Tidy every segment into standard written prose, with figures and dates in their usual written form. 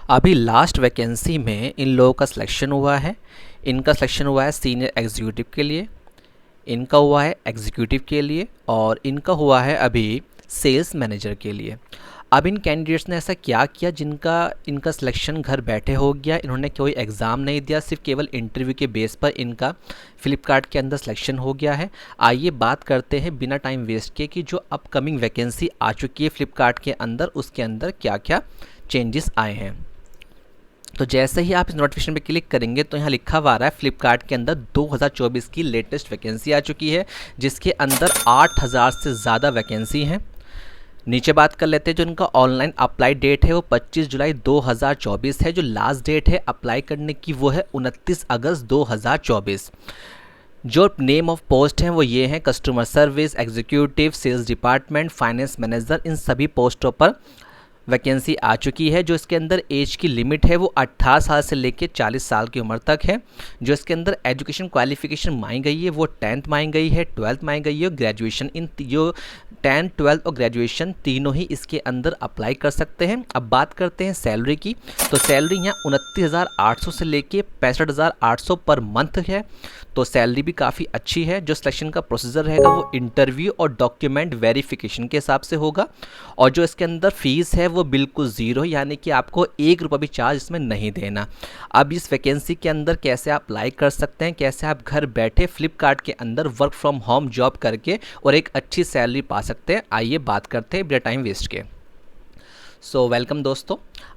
अभी last vacancy में इन लोगों का सिलेक्शन हुआ है। इनका सिलेक्शन हुआ है सीनियर एग्जीक्यूटिव के लिए, इनका हुआ है एग्जीक्यूटिव के लिए और इनका हुआ है अभी सेल्स मैनेजर के लिए। अब इन कैंडिडेट्स ने ऐसा क्या किया जिनका इनका सिलेक्शन घर बैठे हो गया। इन्होंने कोई एग्ज़ाम नहीं दिया, सिर्फ केवल इंटरव्यू के बेस पर इनका फ्लिपकार्ट के अंदर सिलेक्शन हो गया है। आइए बात करते हैं बिना टाइम वेस्ट किए कि जो अपकमिंग वैकेंसी आ चुकी है फ्लिपकार्ट के अंदर, उसके अंदर क्या क्या चेंजेस आए हैं। तो जैसे ही आप इस नोटिफिकेशन पे क्लिक करेंगे तो यहाँ लिखा हुआ आ रहा है फ्लिपकार्ट के अंदर 2024 की लेटेस्ट वैकेंसी आ चुकी है, जिसके अंदर 8000 से ज़्यादा वैकेंसी हैं। नीचे बात कर लेते हैं, जो इनका ऑनलाइन अप्लाई डेट है वो 25 जुलाई 2024 है। जो लास्ट डेट है अप्लाई करने की वो है 29 अगस्त 2024। जो नेम ऑफ पोस्ट हैं वो ये हैं customer service executive, sales department, finance manager. इन सभी पोस्टों पर वैकेंसी आ चुकी है। जो इसके अंदर एज की लिमिट है वो 18 साल से लेकर 40 साल की उम्र तक है। जो इसके अंदर एजुकेशन क्वालिफिकेशन मांगी गई है वो 10th मांगी गई है, 12th मांगी गई है, ग्रेजुएशन। इन जो 10, 12 और ग्रेजुएशन तीनों ही इसके अंदर अप्लाई कर सकते हैं। अब बात करते हैं सैलरी की, तो सैलरी यहाँ 29,800 से लेके 65,800 पर मंथ है। तो सैलरी भी काफ़ी अच्छी है। जो सिलेक्शन का प्रोसीजर रहेगा वो इंटरव्यू और डॉक्यूमेंट वेरिफिकेशन के हिसाब से होगा। और जो इसके अंदर फीस है वो बिल्कुल ज़ीरो, यानी कि आपको 1 रुपया भी चार्ज इसमें नहीं देना। अब इस वैकेंसी के अंदर कैसे आप अप्लाई कर सकते हैं, कैसे आप घर बैठे फ्लिपकार्ट के अंदर वर्क फ्रॉम होम जॉब करके और एक अच्छी सैलरी पा सकते हैं, आइए बात करते हैं बिना टाइम वेस्ट के। सो वेलकम दोस्तों,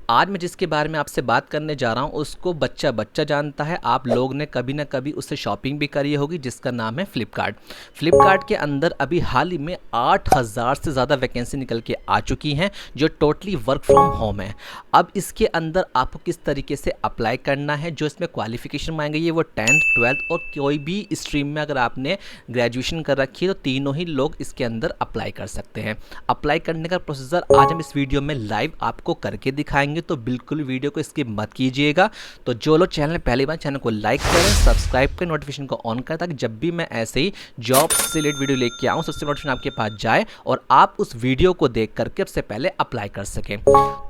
आज मैं जिसके बारे में आपसे बात करने जा रहा हूँ उसको बच्चा बच्चा जानता है। आप लोग ने कभी ना कभी उससे शॉपिंग भी करी होगी, जिसका नाम है फ्लिपकार्ट। फ्लिपकार्ट के अंदर अभी हाल ही में 8000 से ज़्यादा वैकेंसी निकल के आ चुकी हैं, जो टोटली वर्क फ्रॉम होम है। अब इसके अंदर आपको किस तरीके से अप्लाई करना है, जो इसमें क्वालिफिकेशन मांगी गई है वो 10th, 12th और कोई भी स्ट्रीम में अगर आपने ग्रेजुएशन कर रखी है तो तीनों ही लोग इसके अंदर अप्लाई कर सकते हैं। अप्लाई करने का प्रोसीजर आज हम इस वीडियो में लाइव आपको करके दिखाएंगे, तो बिल्कुल वीडियो को स्किप मत कीजिएगा। तो जो लोग चैनल पहली बार, चैनल को लाइक करें, सब्सक्राइब करें, नोटिफिकेशन को ऑन करें, ताकि जब भी मैं ऐसे ही जॉब से रिलेटेड वीडियो लेके आऊँ सबसे नोटिफिकेशन आपके पास जाए और आप उस वीडियो को देख करके सबसे पहले अप्लाई कर सकें।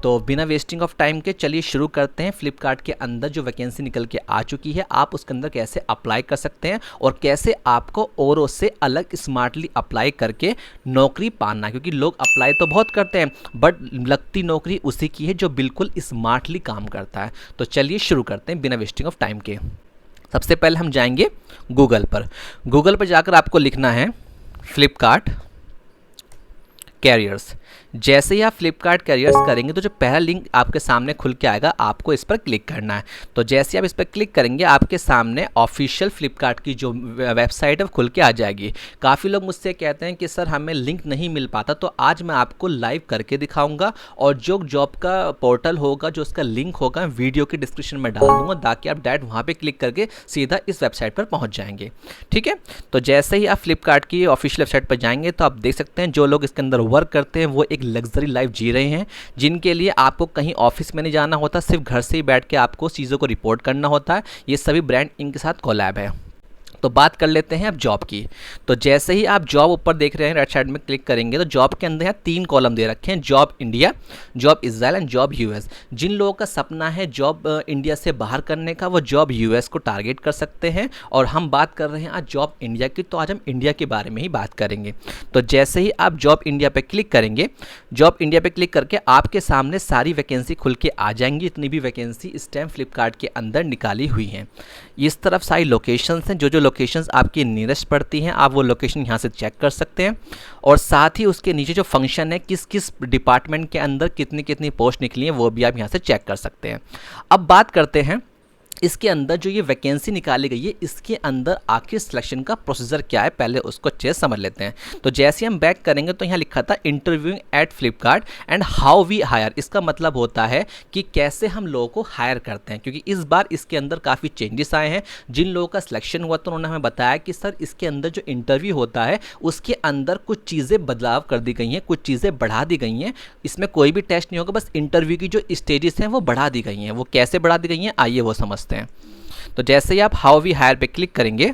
तो बिना वेस्टिंग ऑफ टाइम के चलिए शुरू करते हैं। फ्लिपकार्ट के अंदर जो वैकेंसी निकल के आ चुकी है, आप उसके अंदर कैसे अप्लाई कर सकते हैं और कैसे आपको औरों से अलग स्मार्टली अप्लाई करके नौकरी पाना, क्योंकि लोग अप्लाई तो बहुत करते हैं बट लगती नौकरी उसी की है जो बिल्कुल स्मार्टली काम करता है। तो चलिए शुरू करते हैं बिना वेस्टिंग ऑफ टाइम के। सबसे पहले हम जाएंगे गूगल पर। गूगल पर जाकर आपको लिखना है फ्लिपकार्ट कैरियर्स। जैसे ही आप फ्लिपकार्ट कैरियर्स करेंगे तो जो पहला लिंक आपके सामने खुल के आएगा, आपको इस पर क्लिक करना है। तो जैसे आप इस पर क्लिक करेंगे आपके सामने ऑफिशियल फ्लिपकार्ट की जो वेबसाइट है वो खुल के आ जाएगी। काफ़ी लोग मुझसे कहते हैं कि सर हमें लिंक नहीं मिल पाता, तो आज मैं आपको लाइव करके दिखाऊंगा और जो जॉब का पोर्टल होगा, जो उसका लिंक होगा, वीडियो की डिस्क्रिप्शन में डाल दूंगा, ताकि आप डायरेक्ट वहाँ पर क्लिक करके सीधा इस वेबसाइट पर पहुँच जाएंगे। ठीक है, तो जैसे ही आप फ्लिपकार्ट की ऑफिशियल वेबसाइट पर जाएंगे तो आप देख सकते हैं जो लोग इसके अंदर वर्क करते हैं वो एक लग्जरी लाइफ जी रहे हैं, जिनके लिए आपको कहीं ऑफिस में नहीं जाना होता, सिर्फ घर से ही बैठ के आपको चीज़ों को रिपोर्ट करना होता है। ये सभी ब्रांड इनके साथ कोलैब है। तो बात कर लेते हैं अब जॉब की। तो जैसे ही आप जॉब ऊपर देख रहे हैं राइट साइड में क्लिक करेंगे तो जॉब के अंदर यहाँ 3 कॉलम दे रखे हैं, job India, job Israel and job US. जिन लोगों का सपना है जॉब इंडिया से बाहर करने का, वो जॉब यूएस को टारगेट कर सकते हैं। और हम बात कर रहे हैं आज जॉब इंडिया की, तो आज हम इंडिया के बारे में ही बात करेंगे। तो जैसे ही आप जॉब इंडिया पर क्लिक करेंगे, जॉब इंडिया पर क्लिक करके आपके सामने सारी वैकेंसी खुल के आ जाएंगी, इतनी भी वैकेंसी इस टाइम फ्लिपकार्ट के अंदर निकाली हुई हैं। इस तरफ सारी लोकेशंस हैं, जो लोकेशंस आपकी नियरेस्ट पड़ती हैं आप वो लोकेशन यहाँ से चेक कर सकते हैं। और साथ ही उसके नीचे जो फंक्शन है, किस किस डिपार्टमेंट के अंदर कितनी कितनी पोस्ट निकली हैं, वो भी आप यहाँ से चेक कर सकते हैं। अब बात करते हैं इसके अंदर जो ये वैकेंसी निकाली गई है, इसके अंदर आखिर सिलेक्शन का प्रोसीजर क्या है, पहले उसको अच्छे से समझ लेते हैं। तो जैसे हम बैक करेंगे तो यहाँ लिखा था interviewing at Flipkart and how we hire. इसका मतलब होता है कि कैसे हम लोगों को हायर करते हैं, क्योंकि इस बार इसके अंदर काफ़ी चेंजेस आए हैं। जिन लोगों का सिलेक्शन हुआ तो उन्होंने हमें बताया कि सर इसके अंदर जो इंटरव्यू होता है उसके अंदर कुछ चीज़ें बदलाव कर दी गई हैं, कुछ चीज़ें बढ़ा दी गई हैं। इसमें कोई भी टेस्ट नहीं होगा, बस इंटरव्यू की जो स्टेजेस हैं वो बढ़ा दी गई हैं। वो कैसे बढ़ा दी गई हैं आइए वो समझते हैं। तो जैसे ही आप हाउ वी हायर पे क्लिक करेंगे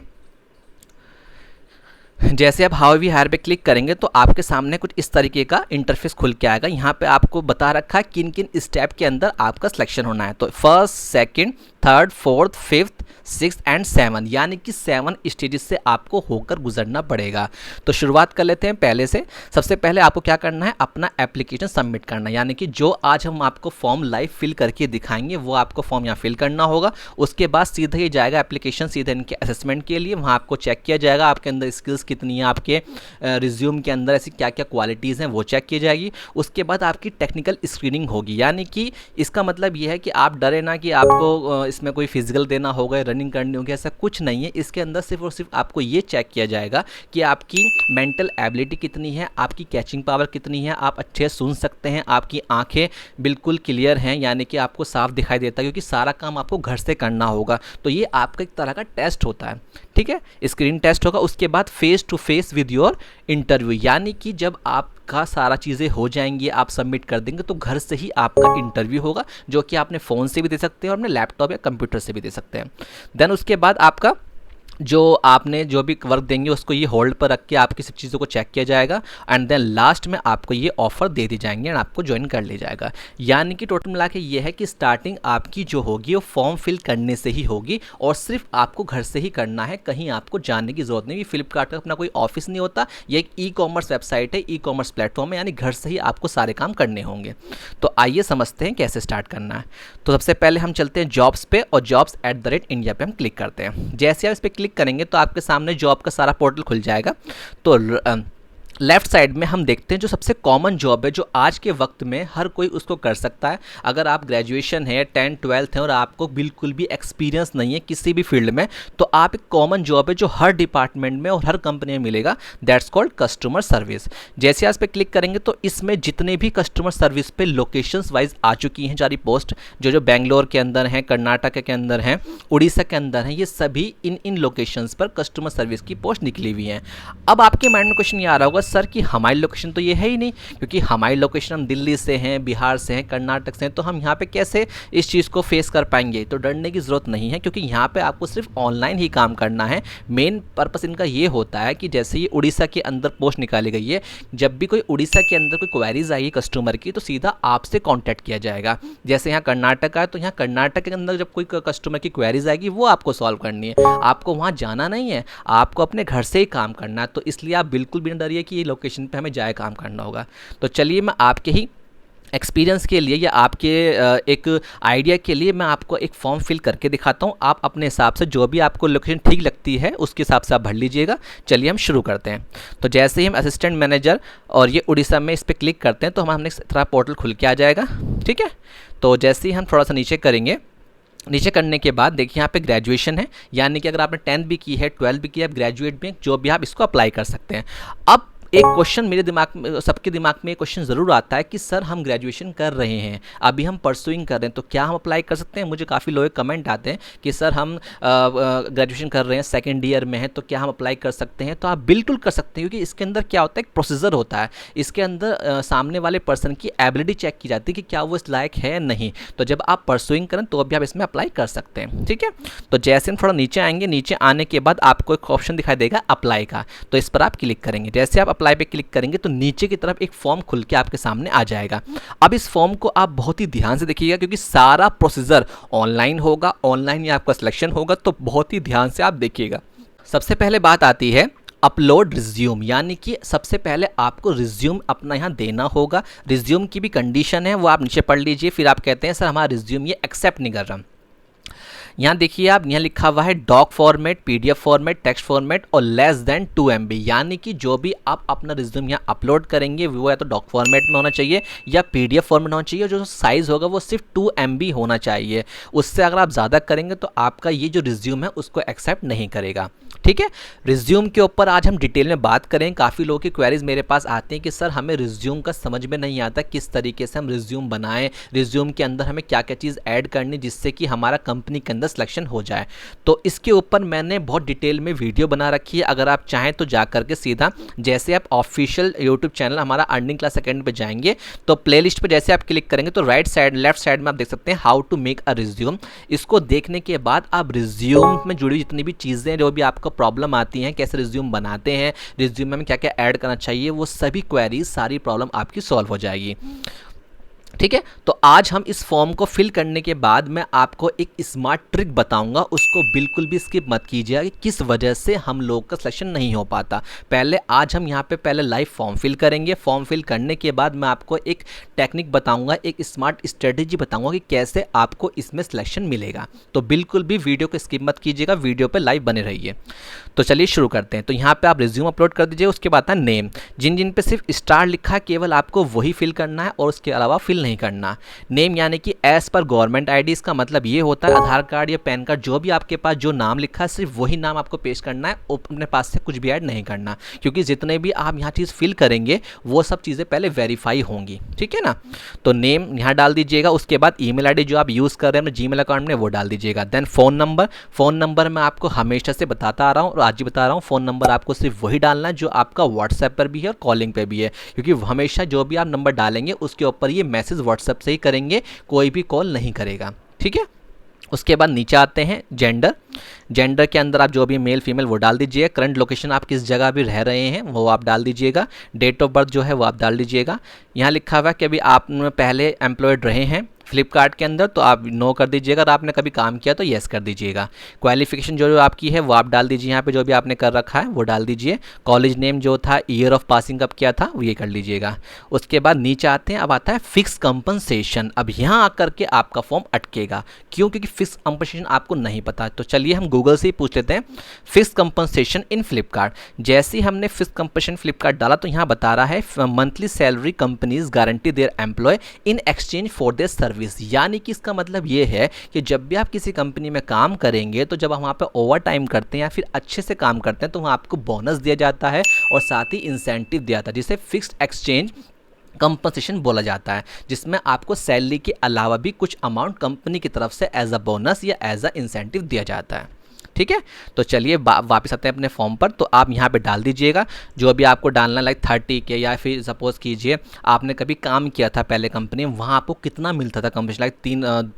जैसे आप हाउ वी हायर पे क्लिक करेंगे तो आपके सामने कुछ इस तरीके का इंटरफेस खुल के आएगा। यहाँ पे आपको बता रखा है किन किन स्टेप के अंदर आपका सिलेक्शन होना है। तो first, second, third, fourth, fifth, six and seven, यानी कि 7 स्टेजेस से आपको होकर गुजरना पड़ेगा। तो शुरुआत कर लेते हैं पहले से। सबसे पहले आपको क्या करना है, अपना एप्लीकेशन सबमिट करना है, यानी कि जो आज हम आपको फॉर्म लाइव फिल करके दिखाएंगे वो आपको फॉर्म यहाँ फिल करना होगा। उसके बाद सीधे ही जाएगा एप्लीकेशन सीधे इनके असेसमेंट के लिए। वहाँ आपको चेक किया जाएगा आपके अंदर स्किल्स कितनी है, आपके रिज्यूम के अंदर ऐसी क्या क्या क्वालिटीज़ हैं वो चेक की जाएगी। उसके बाद आपकी टेक्निकल स्क्रीनिंग होगी, यानी कि इसका मतलब ये है कि आप डरे ना कि आपको इसमें कोई फिजिकल देना होगा, रनिंग करनी होगी, ऐसा कुछ नहीं है। इसके अंदर सिर्फ और सिर्फ आपको ये चेक किया जाएगा कि आपकी मेंटल एबिलिटी कितनी है, आपकी कैचिंग पावर कितनी है, आप अच्छे सुन सकते हैं, आपकी आंखें बिल्कुल क्लियर हैं, यानी कि आपको साफ दिखाई देता है, क्योंकि सारा काम आपको घर से करना होगा। तो ये आपका एक तरह का टेस्ट होता है, ठीक है, स्क्रीन टेस्ट होगा। उसके बाद face to face with your interview, यानी कि जब आपका सारा चीज़ें हो जाएंगी, आप सबमिट कर देंगे, तो घर से ही आपका इंटरव्यू होगा, जो कि आपने फ़ोन से भी दे सकते हैं और अपने लैपटॉप या कंप्यूटर से भी दे सकते हैं। देन उसके बाद आपका जो आपने जो भी वर्क देंगे उसको ये होल्ड पर रख के आपकी सब चीज़ों को चेक किया जाएगा एंड देन लास्ट में आपको ये ऑफ़र दे दी जाएंगे एंड आपको ज्वाइन कर लिया जाएगा। यानी कि टोटल मिला के ये है कि स्टार्टिंग आपकी जो होगी वो फॉर्म फिल करने से ही होगी और सिर्फ आपको घर से ही करना है, कहीं आपको जाने की ज़रूरत नहीं। फ्लिपकार्ट का अपना कोई ऑफिस नहीं होता, ये एक ई-कॉमर्स वेबसाइट है, ई-कॉमर्स प्लेटफॉर्म है, यानी घर से ही आपको सारे काम करने होंगे। तो आइए समझते हैं कैसे स्टार्ट करना है। तो सबसे पहले हम चलते हैं जॉब्स पे और jobs@india पे हम क्लिक करते हैं। जैसे आप इस पर क्लिक करेंगे तो आपके सामने जॉब का सारा पोर्टल खुल जाएगा। तो लेफ्ट साइड में हम देखते हैं जो सबसे कॉमन जॉब है, जो आज के वक्त में हर कोई उसको कर सकता है। अगर आप ग्रेजुएशन है, 10th 12th है और आपको बिल्कुल भी एक्सपीरियंस नहीं है किसी भी फील्ड में, तो आप एक कॉमन जॉब है जो हर डिपार्टमेंट में और हर कंपनी में मिलेगा, दैट्स कॉल्ड कस्टमर सर्विस। जैसे आप इस पर क्लिक करेंगे तो इसमें जितने भी कस्टमर सर्विस पे लोकेशंस वाइज आ चुकी हैं सारी पोस्ट, जो बेंगलोर के अंदर हैं, कर्नाटक के अंदर हैं, उड़ीसा के अंदर हैं, ये सभी इन लोकेशंस पर कस्टमर सर्विस की पोस्ट निकली हुई हैं। अब आपके माइंड में क्वेश्चन ये आ रहा होगा, सर कि हमारी लोकेशन तो ये है ही नहीं, क्योंकि हमारी लोकेशन हम दिल्ली से हैं, बिहार से हैं, कर्नाटक से हैं, तो हम यहाँ पे कैसे इस चीज़ को फेस कर पाएंगे। तो डरने की ज़रूरत नहीं है, क्योंकि यहाँ पे आपको सिर्फ ऑनलाइन ही काम करना है। मेन पर्पस इनका ये होता है कि जैसे ये उड़ीसा के अंदर पोस्ट निकाली गई है, जब भी कोई उड़ीसा के अंदर कोई क्वेरीज आएगी कस्टमर की, तो सीधा आपसे कॉन्टैक्ट किया जाएगा। जैसे यहाँ कर्नाटक है, तो यहाँ कर्नाटक के अंदर जब कोई कस्टमर की क्वेरीज आएगी वो आपको सॉल्व करनी है, आपको वहाँ जाना नहीं है, आपको अपने घर से ही काम करना है। तो इसलिए आप बिल्कुल भी न डरिए कि ये लोकेशन पे हमें जाए काम करना होगा। तो चलिए मैं आपके ही एक्सपीरियंस के लिए या आपके एक आइडिया के लिए मैं आपको एक फॉर्म फिल करके दिखाता हूँ। आप अपने हिसाब से जो भी आपको लोकेशन ठीक लगती है उसके हिसाब से आप भर लीजिएगा। चलिए हम शुरू करते हैं। तो जैसे ही हम असिस्टेंट मैनेजर और ये उड़ीसा में इस पर क्लिक करते हैं तो हमें इस तरह पोर्टल खुल के आ जाएगा, ठीक है। तो जैसे ही हम थोड़ा सा नीचे करेंगे, नीचे करने के बाद देखिए यहाँ पे ग्रेजुएशन है, यानी कि अगर आपने 10th भी की है, 12th भी की है, आप ग्रेजुएट भी हैं, जो भी आप इसको अप्लाई कर सकते हैं। अब एक क्वेश्चन मेरे दिमाग में, सबके दिमाग में एक क्वेश्चन ज़रूर आता है कि सर हम ग्रेजुएशन कर रहे हैं, अभी हम परसुइंग कर रहे हैं, तो क्या हम अप्लाई कर सकते हैं। मुझे काफ़ी लोग कमेंट आते हैं कि सर हम ग्रेजुएशन कर रहे हैं, सेकंड ईयर में है, तो क्या हम अप्लाई कर सकते हैं। तो आप बिल्कुल कर सकते हैं, क्योंकि इसके अंदर क्या होता है, एक प्रोसीजर होता है। इसके अंदर सामने वाले पर्सन की एबिलिटी चेक की जाती है कि क्या वो इस लायक है नहीं। तो जब आप परसुइंग करें तो अभी आप इसमें अप्लाई कर सकते हैं, ठीक है। तो जैसे हम थोड़ा नीचे आएंगे, नीचे आने के बाद आपको एक ऑप्शन दिखाई देगा अप्लाई का, तो इस पर आप क्लिक करेंगे। जैसे आप अप्लाई पे क्लिक करेंगे तो नीचे की तरफ एक फॉर्म खुल के आपके सामने आ जाएगा। अब इस फॉर्म को आप बहुत ही ध्यान से देखिएगा, क्योंकि सारा प्रोसीजर ऑनलाइन होगा, ऑनलाइन ही आपका सिलेक्शन होगा, तो बहुत ही ध्यान से आप देखिएगा। सबसे पहले बात आती है अपलोड रिज्यूम, यानी कि सबसे पहले आपको रिज्यूम अपना यहाँ देना होगा। रिज्यूम की भी कंडीशन है, वो आप नीचे पढ़ लीजिए। फिर आप कहते हैं सर हमारा रिज्यूम ये एक्सेप्ट नहीं कर रहा। यहाँ देखिए आप, यहाँ लिखा हुआ है dock format, PDF format, text format और लेस देन 2 MB, यानी कि जो भी आप अपना रिज्यूम यहाँ अपलोड करेंगे वो या तो डॉक फॉर्मेट में होना चाहिए या PDF फॉर्मेट होना चाहिए। जो साइज़ होगा वो सिर्फ 2 MB होना चाहिए। उससे अगर आप ज़्यादा करेंगे तो आपका ये जो रिज्यूम है उसको एक्सेप्ट नहीं करेगा, ठीक है। रिज्यूम के ऊपर आज हम डिटेल में बात करें। काफ़ी लोगों की क्वेरीज मेरे पास आती हैं कि सर हमें रिज्यूम का समझ में नहीं आता, किस तरीके से हम रिज्यूम बनाएं, रिज्यूम के अंदर हमें क्या क्या चीज़ ऐड करनी जिससे कि हमारा कंपनी के अंदर सिलेक्शन हो जाए। तो इसके ऊपर मैंने बहुत डिटेल में वीडियो बना रखी है, अगर आप चाहें तो जा करके सीधा जैसे आप ऑफिशियल यूट्यूब चैनल हमारा अर्निंग क्लास अकेडमी पे जाएंगे तो प्लेलिस्ट पे जैसे आप क्लिक करेंगे तो राइट साइड लेफ्ट साइड में आप देख सकते हैं how to make a resume. इसको देखने के बाद आप रिज्यूम में जुड़ी जितनी भी चीज़ें जो भी आपको प्रॉब्लम आती हैं, कैसे रिज्यूम बनाते हैं, रिज्यूम में क्या क्या ऐड करना चाहिए, वो सभी क्वेरीज, सारी प्रॉब्लम आपकी सॉल्व हो जाएगी। ठीक है, तो आज हम इस फॉर्म को फिल करने के बाद मैं आपको एक स्मार्ट ट्रिक बताऊंगा, उसको बिल्कुल भी स्किप मत कीजिएगा कि किस वजह से हम लोग का सिलेक्शन नहीं हो पाता। पहले आज हम यहाँ पे पहले लाइव फॉर्म फिल करेंगे। फॉर्म फिल करने के बाद मैं आपको एक टेक्निक बताऊंगा, एक स्मार्ट स्ट्रेटेजी बताऊंगा कि कैसे आपको इसमें सिलेक्शन मिलेगा। तो बिल्कुल भी वीडियो को स्किप मत कीजिएगा, वीडियो पर लाइव बने रहिए। तो चलिए शुरू करते हैं। तो यहाँ पे आप रिज्यूम अपलोड कर दीजिए, उसके बाद है नेम। जिन जिन पे सिर्फ स्टार लिखा है केवल आपको वही फिल करना है और उसके अलावा फिल नहीं करना। नेम यानी कि एज पर गवर्नमेंट आईडी, इसका मतलब ये होता है आधार कार्ड या पैन कार्ड जो भी आपके पास जो नाम लिखा है सिर्फ वही नाम आपको पेश करना है, अपने पास से कुछ भी ऐड नहीं करना, क्योंकि जितने भी आप यहाँ चीज़ फिल करेंगे वो सब चीज़ें पहले वेरीफाई होंगी। ठीक है ना, तो नेम यहाँ डाल दीजिएगा। उसके बाद ईमेल आईडी जो आप यूज़ कर रहे हैं जीमेल अकाउंट में वो डाल दीजिएगा। देन फ़ोन नंबर मैं आपको हमेशा से बताता आ रहा हूँ और आज ही बता रहा हूँ, फ़ोन नंबर आपको सिर्फ वही डालना है जो आपका व्हाट्सएप पर भी है और कॉलिंग पे भी है, क्योंकि हमेशा जो भी आप नंबर डालेंगे उसके ऊपर ये मैसेज व्हाट्सएप से ही करेंगे, कोई भी कॉल नहीं करेगा। ठीक है, उसके बाद नीचे आते हैं जेंडर के अंदर आप जो भी मेल फीमेल वो डाल दीजिए। करंट लोकेशन आप किस जगह भी रह रहे हैं वो आप डाल दीजिएगा। डेट ऑफ बर्थ जो है वो आप डाल दीजिएगा। यहाँ लिखा हुआ है कि अभी आप पहले एम्प्लॉयड रहे हैं फ्लिपकार्ट के अंदर तो आप नो कर दीजिएगा, और आपने कभी काम किया तो येस कर दीजिएगा। क्वालिफिकेशन जो आपकी है वो आप डाल दीजिए, यहाँ पे जो भी आपने कर रखा है वो डाल दीजिए। कॉलेज नेम जो था, ईयर ऑफ पासिंग कब किया था वो ये कर लीजिएगा। उसके बाद नीचे आते हैं, अब आता है फिक्स कंपनसेशन। अब यहाँ आकर के आपका फॉर्म अटकेगा, क्यों? क्योंकि फिक्स कंपनसेशन आपको नहीं पता। तो चलिए हम गूगल से ही पूछ लेते हैं फिक्स कंपनसेशन इन फ्लिपकार्ट। जैसे ही हमने फिक्स कंपनसेशन फ्लिपकार्ट डाला तो यहाँ बता रहा है monthly salary companies guarantee their employ in exchange for their service. यानी कि इसका मतलब ये है कि जब भी आप किसी कंपनी में काम करेंगे तो जब हम वहाँ पे ओवर टाइम करते हैं या फिर अच्छे से काम करते हैं तो वहाँ आपको बोनस दिया जाता है और साथ ही इंसेंटिव दिया जाता है, जिसे फिक्स्ड एक्सचेंज कंपनसेशन बोला जाता है, जिसमें आपको सैलरी के अलावा भी कुछ अमाउंट कंपनी की तरफ से एज अ बोनस या एज अ इंसेंटिव दिया जाता है। ठीक है, तो चलिए वापस आते हैं अपने फॉर्म पर। तो आप यहाँ पे डाल दीजिएगा जो भी आपको डालना, लाइक 30 के, या फिर सपोज कीजिए आपने कभी काम किया था पहले कंपनी में, वहाँ आपको कितना मिलता था कंपनी, लाइक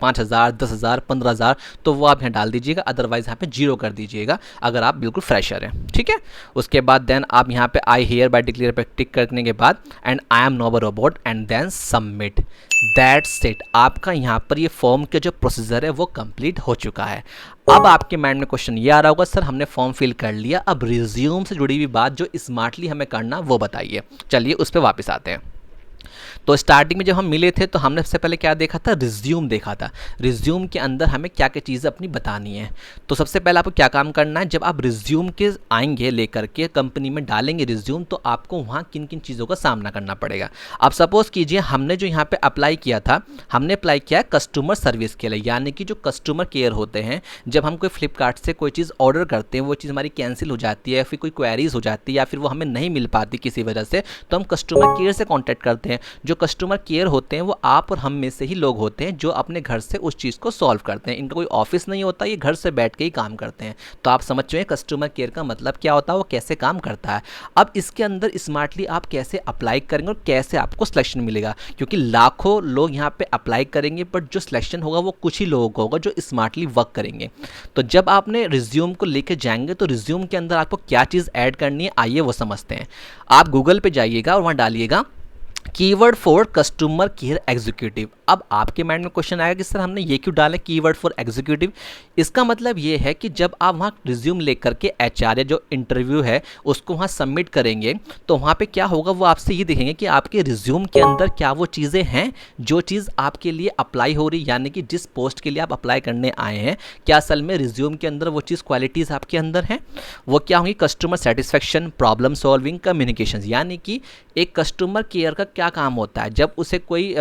5,000, 10,000, 15,000, तो वो आप यहाँ डाल दीजिएगा। अदरवाइज यहाँ पे 0 कर दीजिएगा अगर आप बिल्कुल फ्रेशर हैं। ठीक है, उसके बाद देन आप यहाँ पे आई हियर बाय डिक्लेयर पे टिक करने के बाद and I am not a robot and then submit, that's it. आपका यहाँ पर ये फॉर्म का जो प्रोसीजर है वो कंप्लीट हो चुका है। अब आपके माइंड में क्वेश्चन ये आ रहा होगा, सर हमने फॉर्म फिल कर लिया, अब रिज्यूम से जुड़ी हुई बात जो स्मार्टली हमें करना वो बताइए। चलिए उस पर वापस आते हैं। तो स्टार्टिंग में जब हम मिले थे तो हमने सबसे पहले क्या देखा था, रिज्यूम देखा था। रिज्यूम के अंदर हमें क्या क्या चीज़ें अपनी बतानी है। तो सबसे पहले आपको क्या काम करना है, जब आप रिज्यूम के आएंगे लेकर के कंपनी में डालेंगे रिज्यूम, तो आपको वहाँ किन किन चीज़ों का सामना करना पड़ेगा। अब सपोज कीजिए हमने जो यहाँ पे अप्लाई किया था, हमने अप्लाई किया कस्टमर सर्विस के लिए, यानी कि जो कस्टमर केयर होते हैं, जब हम कोई फ्लिपकार्ट से कोई चीज़ ऑर्डर करते हैं वो चीज़ हमारी कैंसिल हो जाती है, फिर कोई क्वेरीज हो जाती है या फिर वो हमें नहीं मिल पाती किसी वजह से, तो हम कस्टमर केयर से कॉन्टैक्ट करते हैं। जो कस्टमर केयर होते हैं वो आप और हम में से ही लोग होते हैं जो अपने घर से उस चीज़ को सॉल्व करते हैं। इनका कोई ऑफिस नहीं होता, ये घर से बैठ के ही काम करते हैं। तो आप समझ चुके हैं कस्टमर केयर का मतलब क्या होता है, वो कैसे काम करता है। अब इसके अंदर स्मार्टली आप कैसे अप्लाई करेंगे और कैसे आपको सिलेक्शन मिलेगा, क्योंकि लाखों लोग यहाँ पे अप्लाई करेंगे बट जो सिलेक्शन होगा वो कुछ ही लोगों को होगा जो स्मार्टली वर्क करेंगे। तो जब आपने रिज्यूम को लेके जाएंगे तो रिज्यूम के अंदर आपको क्या चीज़ ऐड करनी है, आइए वो समझते हैं। आप गूगल पे जाइएगा और वहाँ डालिएगा keyword for customer care executive. अब आपके माइंड में क्वेश्चन आएगा कि सर हमने ये क्यों डाला कीवर्ड फॉर एग्जीक्यूटिव। इसका मतलब ये है कि जब आप वहाँ रिज्यूम लेकर के एचआर या जो इंटरव्यू है उसको वहाँ सबमिट करेंगे तो वहाँ पे क्या होगा, वो आपसे ये देखेंगे कि आपके रिज्यूम के अंदर क्या वो चीज़ें हैं जो चीज़ आपके लिए अप्लाई हो रही, यानी कि जिस पोस्ट के लिए आप अप्लाई करने आए हैं क्या असल में रिज्यूम के अंदर वो चीज़ क्वालिटीज़ आपके अंदर हैं। वो क्या होंगी, customer satisfaction, problem solving, communication. यानी कि एक कस्टमर केयर का क्या काम होता है, जब उसे कोई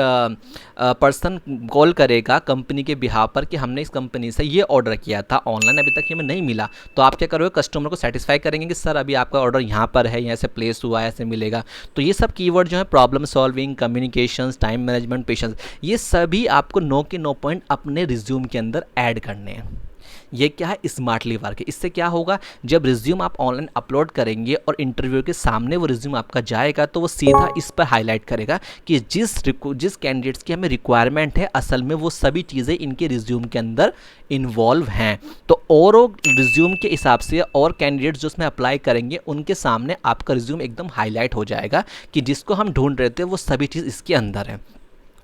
पर्सन कॉल करेगा कंपनी के बिहाफ पर कि हमने इस कंपनी से ये ऑर्डर किया था ऑनलाइन, अभी तक हमें नहीं मिला, तो आप क्या करोगे, कस्टमर को सेटिस्फाई करेंगे कि सर अभी आपका ऑर्डर यहाँ पर है, यहाँ से प्लेस हुआ है, ऐसे मिलेगा। तो ये सब कीवर्ड जो है problem solving, communications, time management, patience, ये सभी आपको 9 के 9 पॉइंट अपने रिज्यूम के अंदर ऐड करने हैं। ये क्या है, स्मार्टली वर्क है। इससे क्या होगा, जब रिज्यूम आप ऑनलाइन अपलोड करेंगे और इंटरव्यू के सामने वो रिज्यूम आपका जाएगा तो वो सीधा इस पर हाईलाइट करेगा कि जिस कैंडिडेट्स की हमें रिक्वायरमेंट है असल में वो सभी चीज़ें इनके रिज्यूम के अंदर इन्वॉल्व हैं। तो और रिज्यूम के हिसाब से और कैंडिडेट्स जो उसमें अप्लाई करेंगे उनके सामने आपका रिज्यूम एकदम हाईलाइट हो जाएगा कि जिसको हम ढूंढ रहे थे वो सभी चीज़ इसके अंदर है।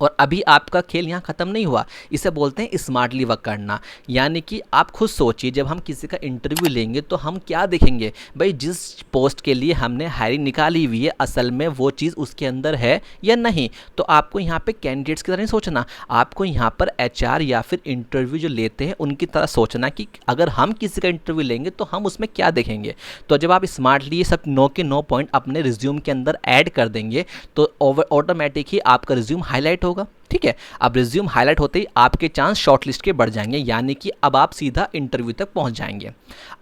और अभी आपका खेल यहाँ ख़त्म नहीं हुआ, इसे बोलते हैं स्मार्टली वर्क करना। यानी कि आप खुद सोचिए, जब हम किसी का इंटरव्यू लेंगे तो हम क्या देखेंगे, भाई जिस पोस्ट के लिए हमने हायरिंग निकाली हुई है असल में वो चीज़ उसके अंदर है या नहीं। तो आपको यहाँ पे कैंडिडेट्स की तरह नहीं सोचना, आपको यहाँ पर एचआर या फिर इंटरव्यू जो लेते हैं उनकी तरह सोचना कि अगर हम किसी का इंटरव्यू लेंगे तो हम उसमें क्या देखेंगे। तो जब आप स्मार्टली ये सब 9 के 9 पॉइंट अपने रिज्यूम के अंदर ऐड कर देंगे तो ऑटोमेटिक ही आपका रिज्यूम हाईलाइट होगा। ठीक है, अब रिज्यूम हाईलाइट होते ही आपके चांस शॉर्टलिस्ट के बढ़ जाएंगे, यानी कि अब आप सीधा इंटरव्यू तक पहुंच जाएंगे।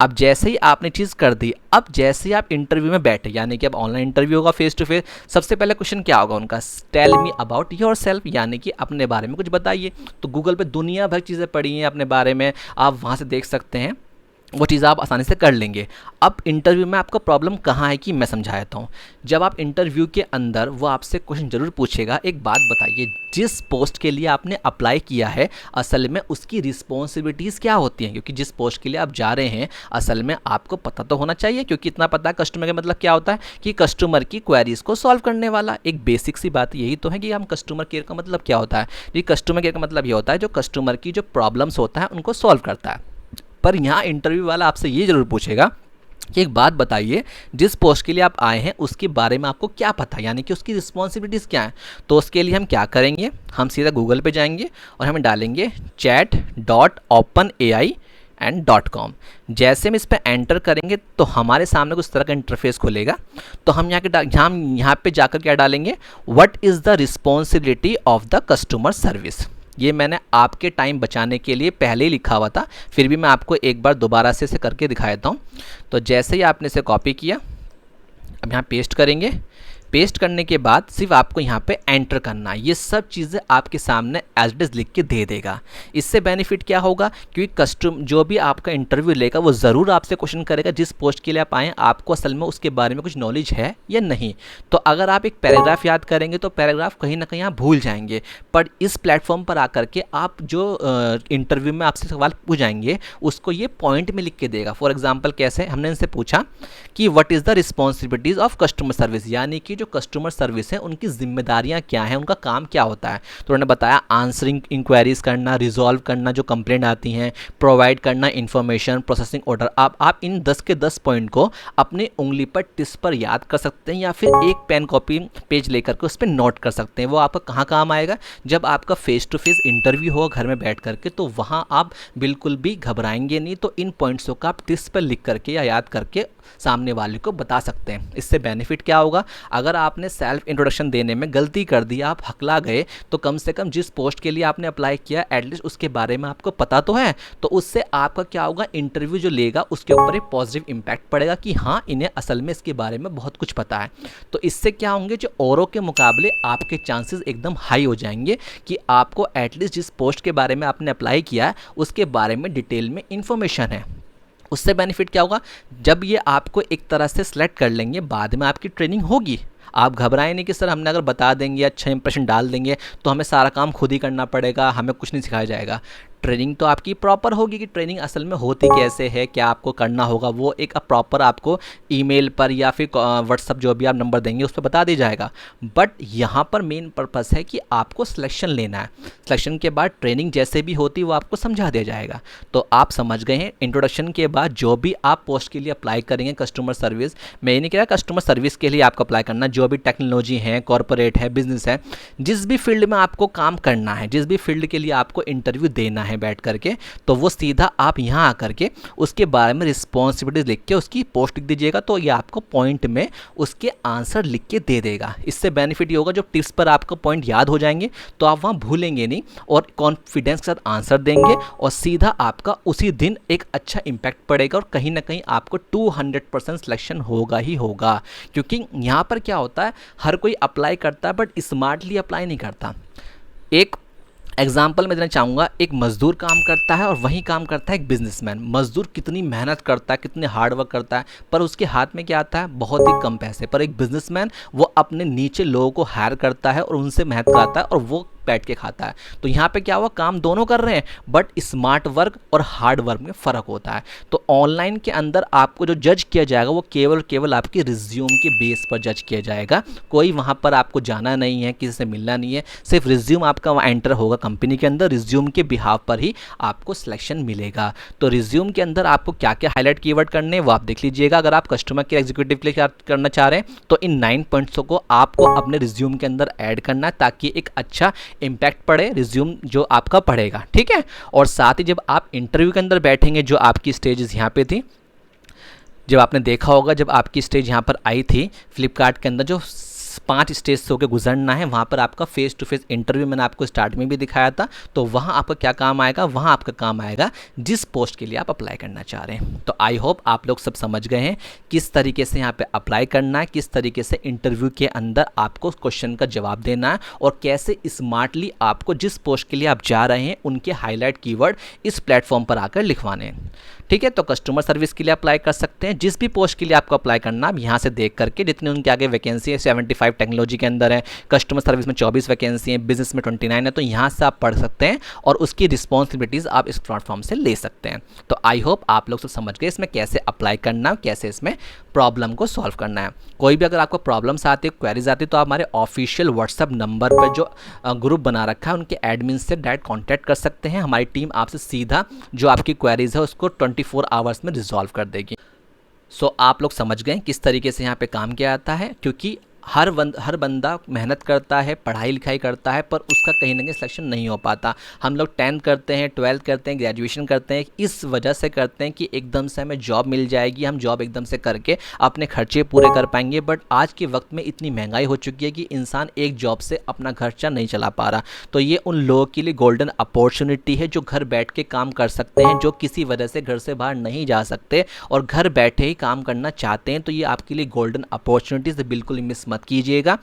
अब जैसे ही आपने चीज़ कर दी, अब जैसे ही आप इंटरव्यू में बैठे, यानी कि अब ऑनलाइन इंटरव्यू होगा फेस टू फेस, सबसे पहले क्वेश्चन क्या होगा उनका, tell me about yourself, यानी कि अपने बारे में कुछ बताइए। तो गूगल पे दुनिया भर चीज़ें पड़ी हैं अपने बारे में, आप वहाँ से देख सकते हैं, वो चीज़ आप आसानी से कर लेंगे। अब इंटरव्यू में आपका प्रॉब्लम कहाँ है कि मैं समझा देता हूँ। जब आप इंटरव्यू के अंदर वो आपसे क्वेश्चन ज़रूर पूछेगा, एक बात बताइए, जिस पोस्ट के लिए आपने अप्लाई किया है असल में उसकी रिस्पॉन्सिबिलिटीज़ क्या होती हैं, क्योंकि जिस पोस्ट के लिए आप जा रहे हैं असल में आपको पता तो होना चाहिए, क्योंकि इतना पता है कस्टमर का मतलब क्या होता है कि कस्टमर की क्वेरीज़ को सॉल्व करने वाला। एक बेसिक सी बात यही तो है कि हम कस्टमर केयर का मतलब क्या होता है, कि कस्टमर केयर का मतलब ये होता है जो कस्टमर की जो प्रॉब्लम्स होता है उनको सॉल्व करता है। पर यहाँ इंटरव्यू वाला आपसे ये ज़रूर पूछेगा कि एक बात बताइए, जिस पोस्ट के लिए आप आए हैं उसके बारे में आपको क्या पता है, यानी कि उसकी रिस्पॉन्सिबिलिटीज़ क्या है। तो उसके लिए हम क्या करेंगे, हम सीधा गूगल पे जाएंगे और हम डालेंगे chat.openai.com। जैसे हम इस पर एंटर करेंगे तो हमारे सामने कुछ तरह का इंटरफेस खुलेगा। तो हम यहाँ पे जाकर क्या डालेंगे, what is the responsibility of the customer service. ये मैंने आपके टाइम बचाने के लिए पहले ही लिखा हुआ था, फिर भी मैं आपको एक बार दोबारा से इसे करके दिखा देता हूँ। तो जैसे ही आपने इसे कॉपी किया, अब यहाँ पेस्ट करेंगे। पेस्ट करने के बाद सिर्फ आपको यहाँ पे एंटर करना है, ये सब चीज़ें आपके सामने एज इट इज़ लिख के दे देगा। इससे बेनिफिट क्या होगा, क्योंकि जो भी आपका इंटरव्यू लेगा वो ज़रूर आपसे क्वेश्चन करेगा जिस पोस्ट के लिए आप आए आपको असल में उसके बारे में कुछ नॉलेज है या नहीं। तो अगर आप एक पैराग्राफ याद करेंगे तो पैराग्राफ कहीं ना कहीं आप भूल जाएंगे, पर इस प्लेटफॉर्म पर आकर के आप जो इंटरव्यू में आपसे सवाल पूछ जाएंगे उसको ये पॉइंट में लिख के देगा। फॉर एग्जाम्पल कैसे, हमने इनसे पूछा कि what is the responsibilities of customer service, यानी कि जो कस्टमर सर्विस है उनकी जिम्मेदारियां क्या हैं, उनका काम क्या होता है। तो उन्होंने बताया आंसरिंग इंक्वायरीज करना, रिजॉल्व करना जो कंप्लेंट आती हैं, प्रोवाइड करना इन्फॉर्मेशन, प्रोसेसिंग ऑर्डर। आप इन 10 के 10 पॉइंट को अपनी उंगली पर टिस पर याद कर सकते हैं या फिर एक पेन कॉपी पेज लेकर के उस पर नोट कर सकते हैं। वो आपका कहाँ काम आएगा, जब आपका फेस टू फेस इंटरव्यू होगा घर में बैठ करके, तो वहाँ आप बिल्कुल भी घबराएंगे नहीं। तो इन पॉइंट्सों का आप टिस पर लिख करके या याद करके सामने वाले को बता सकते हैं। इससे बेनिफिट क्या होगा, अगर आपने सेल्फ इंट्रोडक्शन देने में गलती कर दी, आप हकला गए, तो कम से कम जिस पोस्ट के लिए आपने अप्लाई किया एटलीस्ट उसके बारे में आपको पता तो है। तो उससे आपका क्या होगा, इंटरव्यू जो लेगा उसके ऊपर एक पॉजिटिव इंपैक्ट पड़ेगा कि हाँ इन्हें असल में इसके बारे में बहुत कुछ पता है। तो इससे क्या होंगे, जो औरों के मुकाबले आपके चांसेस एकदम हाई हो जाएंगे कि आपको एटलीस्ट जिस पोस्ट के बारे में आपने अप्लाई किया है उसके बारे में डिटेल में इंफॉर्मेशन है। उससे बेनिफिट क्या होगा, जब ये आपको एक तरह से सेलेक्ट कर लेंगे, बाद में आपकी ट्रेनिंग होगी, आप घबराएं नहीं कि सर हमने अगर बता देंगे, अच्छा इंप्रेशन डाल देंगे तो हमें सारा काम खुद ही करना पड़ेगा, हमें कुछ नहीं सिखाया जाएगा। ट्रेनिंग तो आपकी प्रॉपर होगी कि ट्रेनिंग असल में होती कैसे है, क्या आपको करना होगा, वो एक प्रॉपर आपको ईमेल पर या फिर व्हाट्सअप जो भी आप नंबर देंगे उस पर बता दिया जाएगा। बट यहाँ पर मेन पर्पस है कि आपको सिलेक्शन लेना है। सिलेक्शन के बाद ट्रेनिंग जैसे भी होती वो आपको समझा दिया जाएगा। तो आप समझ गए हैं, इंट्रोडक्शन के बाद जो भी आप पोस्ट के लिए अप्लाई करेंगे कस्टमर सर्विस, मैं ये नहीं कह रहा कस्टमर सर्विस के लिए आपको अप्लाई करना, जो भी टेक्नोलॉजी है, कॉर्पोरेट है, बिजनेस है, जिस भी फील्ड में आपको काम करना है, जिस भी फील्ड के लिए आपको इंटरव्यू देना है बैठ करके, तो वो सीधा आप यहाँ आकर के उसके बारे में रिस्पॉन्सिबिलिटीज लिख के उसकी पोस्ट लिख दीजिएगा, तो ये आपको पॉइंट में उसके आंसर लिख के दे देगा। इससे बेनिफिट ये होगा, जो टिप्स पर आपको पॉइंट याद हो जाएंगे तो आप वहाँ भूलेंगे नहीं और कॉन्फिडेंस के साथ आंसर देंगे और सीधा आपका उसी दिन एक अच्छा इंपैक्ट पड़ेगा और कहीं ना कहीं आपको 200% सिलेक्शन होगा ही होगा। क्योंकि यहाँ पर क्या होता है, हर कोई अप्लाई करता है बट स्मार्टली अप्लाई नहीं करता। एक एग्जाम्पल मैं देना चाहूँगा, एक मजदूर काम करता है और वहीं काम करता है एक बिजनेसमैन। मजदूर कितनी मेहनत करता है, कितने हार्ड वर्क करता है, पर उसके हाथ में क्या आता है, बहुत ही कम पैसे। पर एक बिजनेसमैन वो अपने नीचे लोगों को हायर करता है और उनसे मेहनत कराता है और वो बैठ के खाता है। तो यहाँ पे क्या हुआ, काम दोनों कर रहे हैं, बट स्मार्ट वर्क और हार्ड वर्क में फ़र्क होता है। तो ऑनलाइन के अंदर आपको जो जज किया जाएगा वो केवल आपकी रिज्यूम के बेस पर जज किया जाएगा। कोई वहाँ पर आपको जाना नहीं है, किसी से मिलना नहीं है, सिर्फ रिज्यूम आपका वहाँ एंटर होगा कंपनी के अंदर, रिज्यूम के बिहाफ पर ही आपको सिलेक्शन मिलेगा। तो रिज्यूम के अंदर आपको क्या क्या हाईलाइट कीवर्ड करने हैं वो आप देख लीजिएगा। अगर आप कस्टमर केयर एग्जीक्यूटिव के लिए करना चाह रहे हैं तो इन 9 पॉइंट्सों को आपको अपने रिज्यूम के अंदर ऐड करना है, ताकि एक अच्छा इम्पैक्ट पड़े रिज्यूम जो आपका पड़ेगा, ठीक है। और साथ ही जब आप इंटरव्यू के अंदर बैठेंगे, जो आपकी स्टेजेस यहाँ पे थी, जब आपने देखा होगा, जब आपकी स्टेज यहाँ पर आई थी फ्लिपकार्ट के अंदर, जो 5 स्टेज से होकर गुजरना है, वहाँ पर आपका फेस टू फेस इंटरव्यू मैंने आपको स्टार्ट में भी दिखाया था। तो वहाँ आपका क्या काम आएगा, वहाँ आपका काम आएगा जिस पोस्ट के लिए आप अप्लाई करना चाह रहे हैं। तो आई होप आप लोग सब समझ गए हैं किस तरीके से यहाँ पे अप्लाई करना है, किस तरीके से इंटरव्यू के अंदर आपको क्वेश्चन का जवाब देना है, और कैसे स्मार्टली आपको जिस पोस्ट के लिए आप जा रहे हैं उनके हाईलाइट कीवर्ड इस प्लेटफॉर्म पर आकर लिखवाने हैं, ठीक है। तो कस्टमर सर्विस के लिए अप्लाई कर सकते हैं, जिस भी पोस्ट के लिए आपको अप्लाई करना, आप यहाँ से देख करके जितने उनके आगे वैकेंसी है, 75 टेक्नोलॉजी के अंदर है, कस्टमर सर्विस में 24 वैकेंसी है, बिजनेस में 29 है, तो यहाँ से आप पढ़ सकते हैं और उसकी रिस्पॉन्सिबिलिटीज़ आप इस प्लेटफॉर्म से ले सकते हैं। तो आई होप आप लोग सब समझ गए इसमें कैसे अप्लाई करना, कैसे इसमें प्रॉब्लम को सॉल्व करना है। कोई भी अगर आपको प्रॉब्लम्स आती है, क्वेरीज आती है, तो आप हमारे ऑफिशियल व्हाट्सएप नंबर पर जो ग्रुप बना रखा है उनके एडमिन से डायरेक्ट कॉन्टैक्ट कर सकते हैं। हमारी टीम आपसे सीधा जो आपकी क्वेरीज है उसको 24 आवर्स में रिजॉल्व कर देगी। सो आप लोग समझ गए किस तरीके से यहाँ पे काम किया जाता है, क्योंकि हर बंदा मेहनत करता है, पढ़ाई लिखाई करता है, पर उसका कहीं ना कहीं सिलेक्शन नहीं हो पाता। हम लोग 10th करते हैं, 12th करते हैं, ग्रेजुएशन करते हैं, इस वजह से करते हैं कि एकदम से हमें जॉब मिल जाएगी, हम जॉब एकदम से करके अपने खर्चे पूरे कर पाएंगे। बट आज के वक्त में इतनी महंगाई हो चुकी है कि इंसान एक जॉब से अपना खर्चा नहीं चला पा रहा। तो ये उन लोगों के लिए गोल्डन अपॉर्चुनिटी है जो घर बैठ के काम कर सकते हैं, जो किसी वजह से घर से बाहर नहीं जा सकते और घर बैठे ही काम करना चाहते हैं। तो ये आपके लिए गोल्डन अपॉर्चुनिटीज़, बिल्कुल मिस मत कीजिएगा।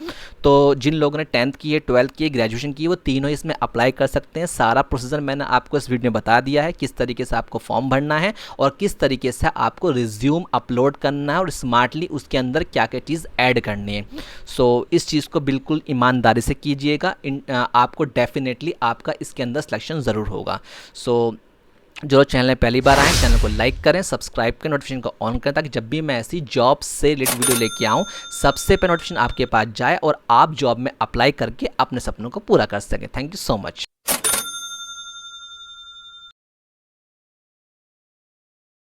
तो जिन लोगों ने 10th की है, 12th की है, ग्रेजुएशन की है, वो तीनों इसमें अप्लाई कर सकते हैं। सारा प्रोसीजर मैंने आपको इस वीडियो में बता दिया है, किस तरीके से आपको फॉर्म भरना है और किस तरीके से आपको रिज्यूम अपलोड करना है और स्मार्टली उसके अंदर क्या क्या चीज़ ऐड करनी है। सो इस चीज़ को बिल्कुल ईमानदारी से कीजिएगा, आपको डेफिनेटली आपका इसके अंदर सिलेक्शन ज़रूर होगा। सो जो चैनल में पहली बार आए, चैनल को लाइक करें, सब्सक्राइब करें, नोटिफिकेशन को ऑन करें, ताकि जब भी मैं ऐसी जॉब से रिलेटेड वीडियो लेके आऊँ सबसे पहले नोटिफिकेशन आपके पास जाए और आप जॉब में अप्लाई करके अपने सपनों को पूरा कर सकें। Thank you so much.